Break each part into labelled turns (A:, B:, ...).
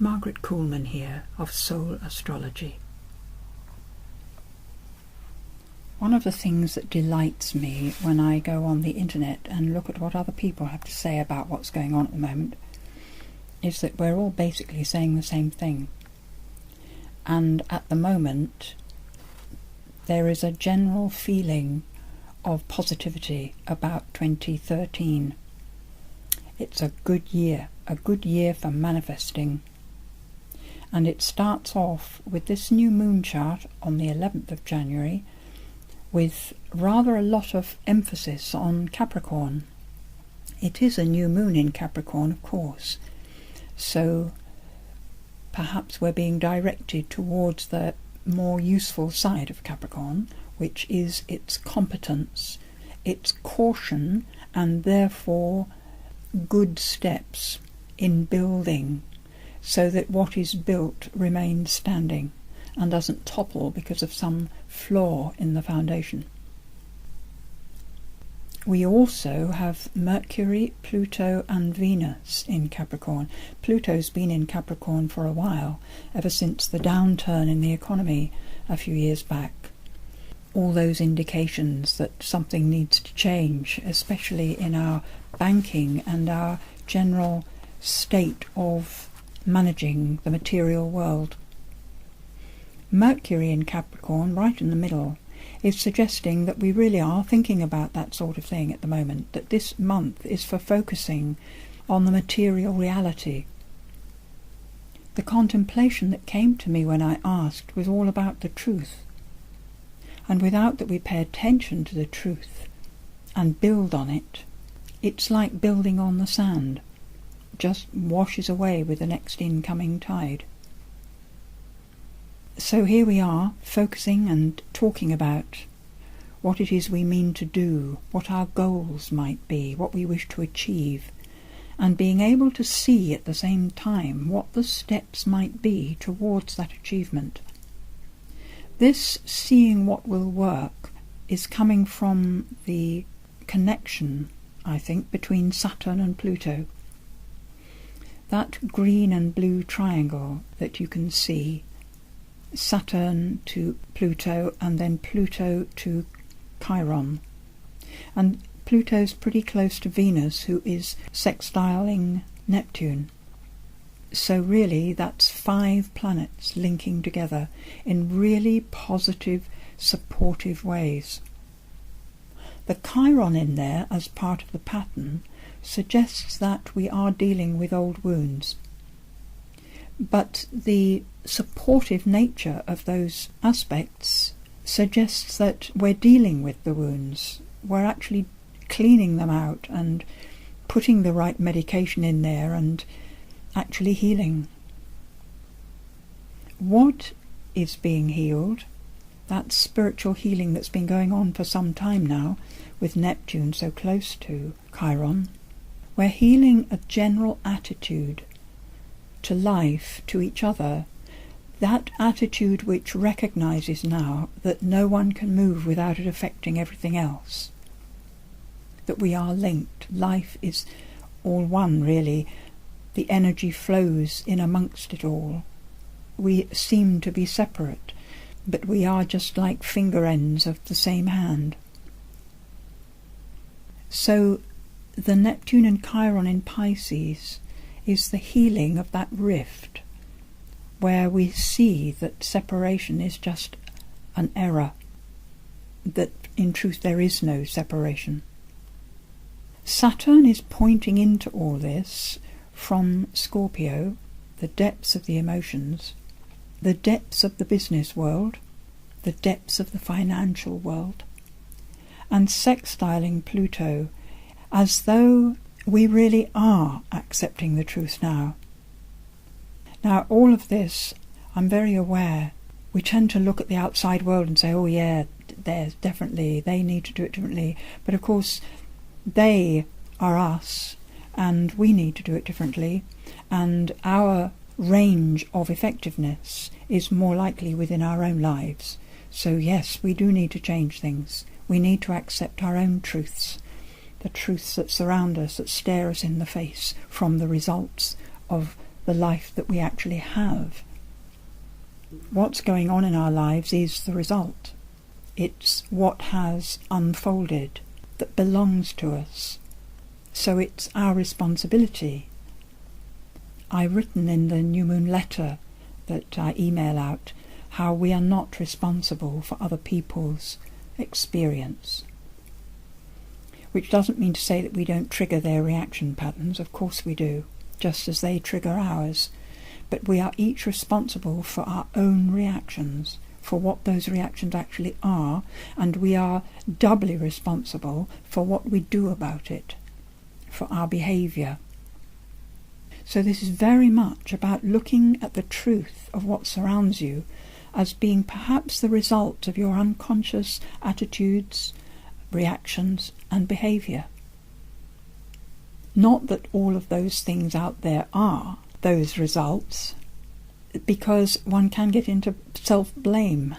A: Margaret Koolman here of Soul Astrology. One of the things that delights me when I go on the internet and look at what other people have to say about what's going on at the moment is that we're all basically saying the same thing. And at the moment there is a general feeling of positivity about 2013. It's a good year for manifesting. And it starts off with this new moon chart on the 11th of January with rather a lot of emphasis on Capricorn. It is a new moon in Capricorn, of course, so perhaps we're being directed towards the more useful side of Capricorn, which is its competence, its caution, and therefore good steps in building, so that what is built remains standing and doesn't topple because of some flaw in the foundation. We also have Mercury, Pluto and Venus in Capricorn. Pluto's been in Capricorn for a while, ever since the downturn in the economy a few years back. All those indications that something needs to change, especially in our banking and our general state of managing the material world. Mercury in Capricorn, right in the middle, is suggesting that we really are thinking about that sort of thing at the moment, that this month is for focusing on the material reality. The contemplation that came to me when I asked was all about the truth. And without that we pay attention to the truth and build on it, it's like building on the sand. Just washes away with the next incoming tide. So here we are, focusing and talking about what it is we mean to do, what our goals might be, what we wish to achieve, and being able to see at the same time what the steps might be towards that achievement. This seeing what will work is coming from the connection, I think, between Saturn and Pluto. That green and blue triangle that you can see, Saturn to Pluto and then Pluto to Chiron. And Pluto's pretty close to Venus, who is sextiling Neptune. So really that's 5 planets linking together in really positive, supportive ways. The Chiron in there as part of the pattern suggests that we are dealing with old wounds. But the supportive nature of those aspects suggests that we're dealing with the wounds. We're actually cleaning them out and putting the right medication in there and actually healing. What is being healed? That spiritual healing that's been going on for some time now, with Neptune so close to Chiron. We're healing a general attitude to life, to each other, that attitude which recognises now that no one can move without it affecting everything else, that we are linked. Life is all one, really. The energy flows in amongst it all. We seem to be separate, but we are just like finger ends of the same hand. So the Neptune and Chiron in Pisces is the healing of that rift, where we see that separation is just an error, that in truth there is no separation. Saturn is pointing into all this from Scorpio, the depths of the emotions, the depths of the business world, the depths of the financial world, and sextiling Pluto, as though we really are accepting the truth now. Now, all of this, I'm very aware, we tend to look at the outside world and say, oh yeah, there's definitely, they need to do it differently. But of course, they are us, and we need to do it differently. And our range of effectiveness is more likely within our own lives. So yes, we do need to change things. We need to accept our own truths, the truths that surround us, that stare us in the face from the results of the life that we actually have. What's going on in our lives is the result. It's what has unfolded that belongs to us. So it's our responsibility. I've written in the New Moon letter that I email out how we are not responsible for other people's experience. Which doesn't mean to say that we don't trigger their reaction patterns. Of course we do, just as they trigger ours. But we are each responsible for our own reactions, for what those reactions actually are, and we are doubly responsible for what we do about it, for our behaviour. So this is very much about looking at the truth of what surrounds you as being perhaps the result of your unconscious attitudes, reactions and behaviour. Not that all of those things out there are those results, because one can get into self-blame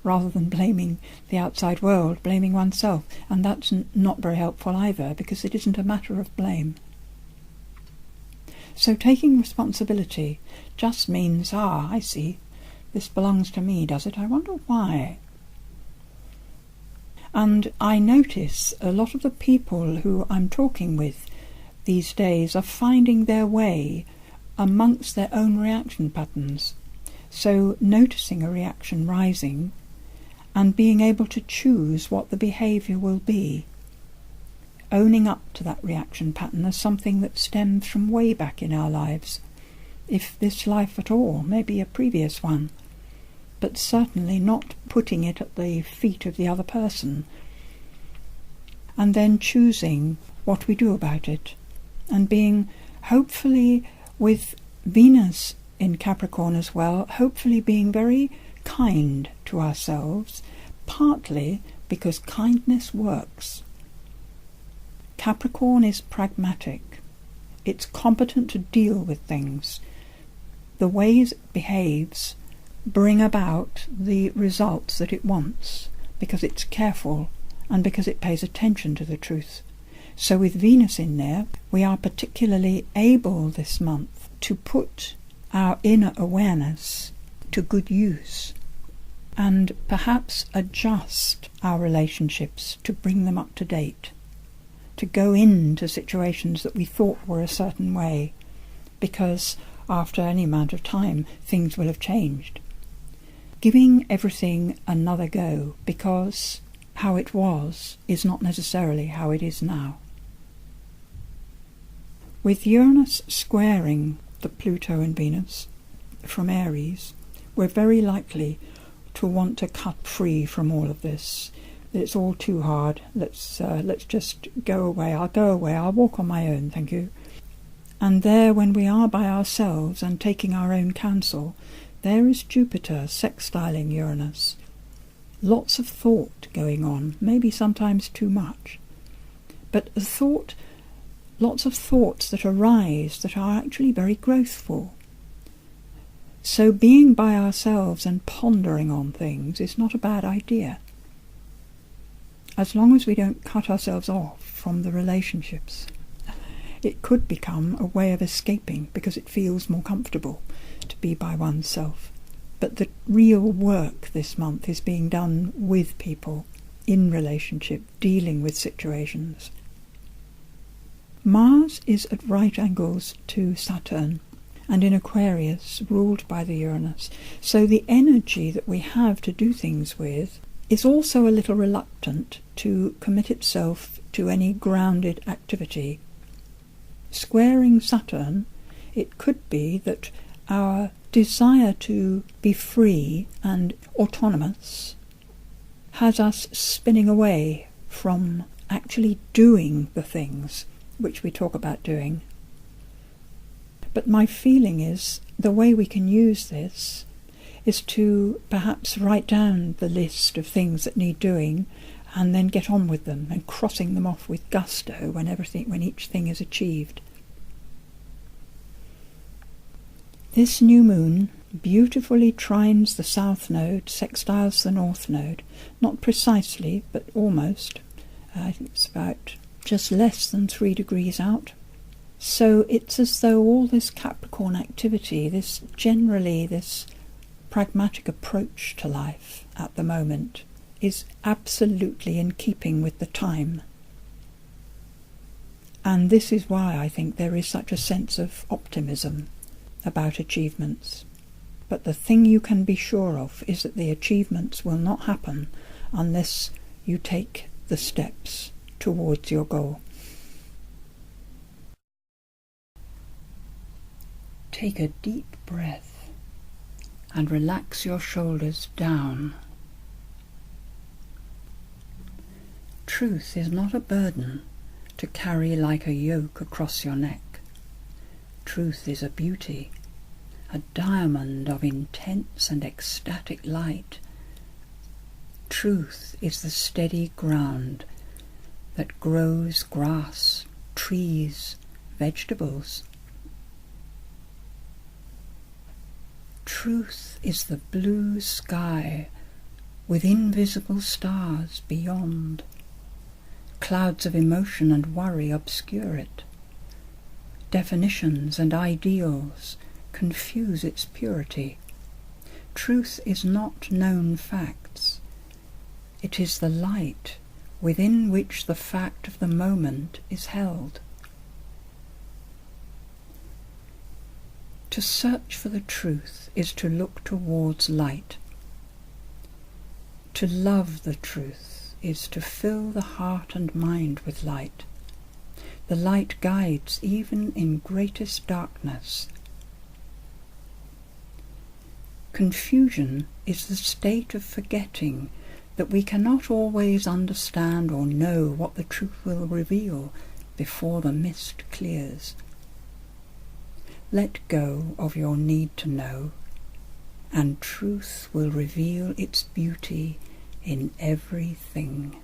A: rather than blaming the outside world, blaming oneself, and that's not very helpful either, because it isn't a matter of blame. So taking responsibility just means, I see, this belongs to me, does it? I wonder why. And I notice a lot of the people who I'm talking with these days are finding their way amongst their own reaction patterns. So noticing a reaction rising and being able to choose what the behaviour will be. Owning up to that reaction pattern as something that stems from way back in our lives, if this life at all, maybe a previous one, but certainly not putting it at the feet of the other person, and then choosing what we do about it, and being, hopefully with Venus in Capricorn as well, hopefully being very kind to ourselves, partly because kindness works. Capricorn is pragmatic. It's competent to deal with things. The ways it behaves bring about the results that it wants, because it's careful and because it pays attention to the truth. So with Venus in there, we are particularly able this month to put our inner awareness to good use and perhaps adjust our relationships to bring them up to date, to go into situations that we thought were a certain way, because after any amount of time things will have changed. Giving everything another go, because how it was is not necessarily how it is now. With Uranus squaring the Pluto and Venus from Aries, we're very likely to want to cut free from all of this. It's all too hard. Let's just go away. I'll go away. I'll walk on my own, thank you. And there, when we are by ourselves and taking our own counsel, there is Jupiter sextiling Uranus. Lots of thought going on, maybe sometimes too much. But lots of thoughts that arise that are actually very growthful. So being by ourselves and pondering on things is not a bad idea, as long as we don't cut ourselves off from the relationships. It could become a way of escaping because it feels more comfortable to be by oneself. But the real work this month is being done with people, in relationship, dealing with situations. Mars is at right angles to Saturn and in Aquarius, ruled by the Uranus. So the energy that we have to do things with is also a little reluctant to commit itself to any grounded activity. Squaring Saturn, it could be that our desire to be free and autonomous has us spinning away from actually doing the things which we talk about doing. But my feeling is the way we can use this is to perhaps write down the list of things that need doing and then get on with them and crossing them off with gusto when each thing is achieved. This new moon beautifully trines the south node, sextiles the north node, not precisely, but almost. I think it's about just less than 3 degrees out. So it's as though all this Capricorn activity, this pragmatic approach to life at the moment, is absolutely in keeping with the time. And this is why I think there is such a sense of optimism about achievements. But the thing you can be sure of is that the achievements will not happen unless you take the steps towards your goal. Take a deep breath and relax your shoulders down. Truth is not a burden to carry like a yoke across your neck. Truth is a beauty, a diamond of intense and ecstatic light. Truth is the steady ground that grows grass, trees, vegetables. Truth is the blue sky with invisible stars beyond. Clouds of emotion and worry obscure it. Definitions and ideals confuse its purity. Truth is not known facts. It is the light within which the fact of the moment is held. To search for the truth is to look towards light. To love the truth is to fill the heart and mind with light. The light guides even in greatest darkness. Confusion is the state of forgetting that we cannot always understand or know what the truth will reveal before the mist clears. Let go of your need to know, and truth will reveal its beauty in everything.